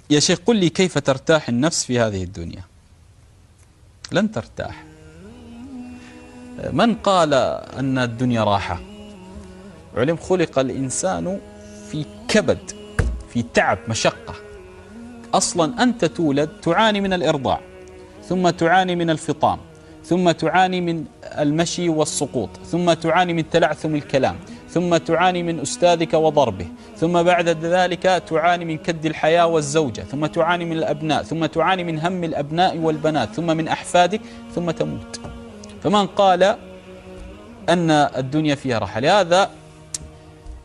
يا شيخ قل لي كيف ترتاح النفس في هذه الدنيا؟ لن ترتاح. من قال أن الدنيا راحة؟ علم خلق الإنسان في كبد، في تعب، مشقة. أصلا أنت تولد تعاني من الإرضاع، ثم تعاني من الفطام، ثم تعاني من المشي والسقوط، ثم تعاني من تلعثم الكلام، ثم تعاني من أستاذك وضربه، ثم بعد ذلك تعاني من كد الحياة والزوجة، ثم تعاني من الأبناء، ثم تعاني من هم الأبناء والبنات، ثم من أحفادك، ثم تموت. فمن قال أن الدنيا فيها راحة؟ لهذا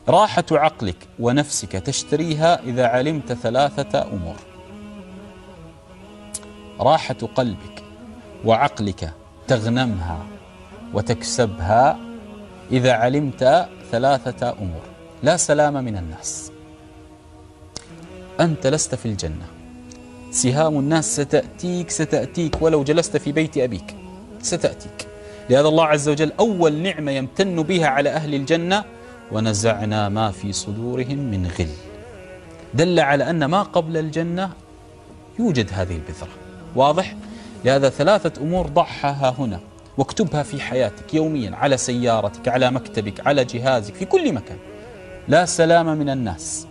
راحة عقلك ونفسك تشتريها إذا علمت ثلاثة أمور. راحة قلبك وعقلك تغنمها وتكسبها إذا علمت ثلاثة أمور. لا سلام من الناس، أنت لست في الجنة، سهام الناس ستأتيك ولو جلست في بيت أبيك ستأتيك. لهذا الله عز وجل أول نعمة يمتن بها على أهل الجنة: ونزعنا ما في صدورهم من غل. دل على أن ما قبل الجنة يوجد هذه البذرة. واضح؟ لهذا ثلاثة أمور ضعها هنا واكتبها في حياتك يوميا، على سيارتك، على مكتبك، على جهازك، في كل مكان. لا سلام من الناس،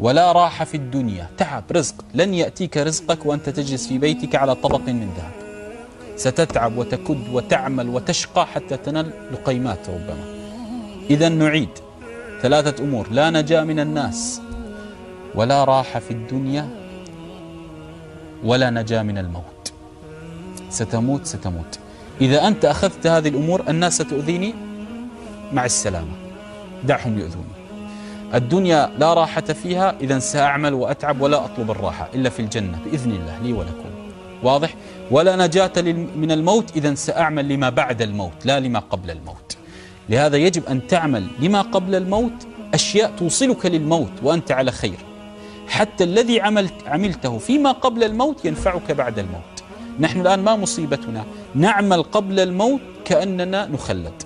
ولا راحة في الدنيا، تعب، رزق. لن يأتيك رزقك وأنت تجلس في بيتك على طبق من ذهب. ستتعب وتكد وتعمل وتشقى حتى تنال لقيمات ربما. إذا نعيد ثلاثة أمور: لا نجاة من الناس، ولا راحة في الدنيا، ولا نجاة من الموت. ستموت. إذا أنت أخذت هذه الأمور: الناس ستؤذيني، مع السلامة، دعهم يؤذوني. الدنيا لا راحة فيها، إذا سأعمل وأتعب ولا أطلب الراحة إلا في الجنة بإذن الله لي ولكم. واضح؟ ولا نجاة من الموت، إذا سأعمل لما بعد الموت لا لما قبل الموت. لهذا يجب أن تعمل لما قبل الموت أشياء توصلك للموت وأنت على خير، حتى الذي عملته فيما قبل الموت ينفعك بعد الموت. نحن الآن ما مصيبتنا؟ نعمل قبل الموت كأننا نخلد،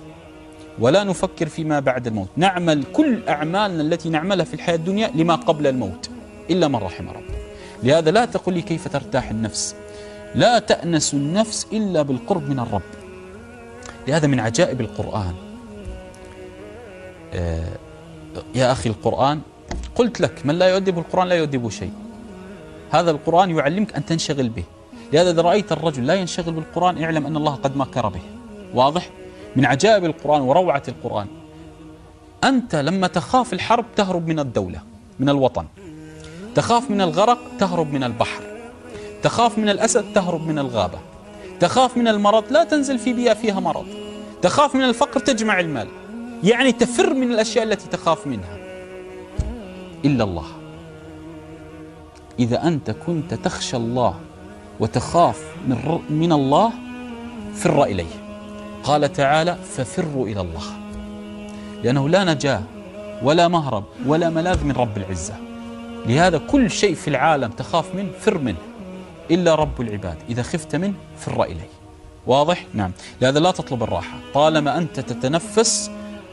ولا نفكر فيما بعد الموت. نعمل كل أعمالنا التي نعملها في الحياة الدنيا لما قبل الموت، إلا من رحم ربك. لهذا لا تقل لي كيف ترتاح النفس. لا تأنس النفس إلا بالقرب من الرب. لهذا من عجائب القرآن يا أخي، القرآن قلت لك: من لا يؤدب القرآن لا يؤدب شيء. هذا القرآن يعلمك أن تنشغل به. لهذا إذا رأيت الرجل لا ينشغل بالقرآن اعلم أن الله قد مكر به. واضح؟ من عجائب القرآن وروعة القرآن. أنت لما تخاف الحرب تهرب من الدولة، من الوطن. تخاف من الغرق تهرب من البحر. تخاف من الأسد تهرب من الغابة. تخاف من المرض لا تنزل في بيئة فيها مرض. تخاف من الفقر تجمع المال. يعني تفر من الأشياء التي تخاف منها. إلا الله. إذا أنت كنت تخشى الله وتخاف من الله فر إليه. قال تعالى: ففروا إلى الله، لأنه لا نجاة ولا مهرب ولا ملاذ من رب العزة. لهذا كل شيء في العالم تخاف منه فر منه، إلا رب العباد إذا خفت منه فر إليه. واضح؟ نعم. لهذا لا تطلب الراحة طالما أنت تتنفس،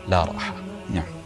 لا راحة. نعم.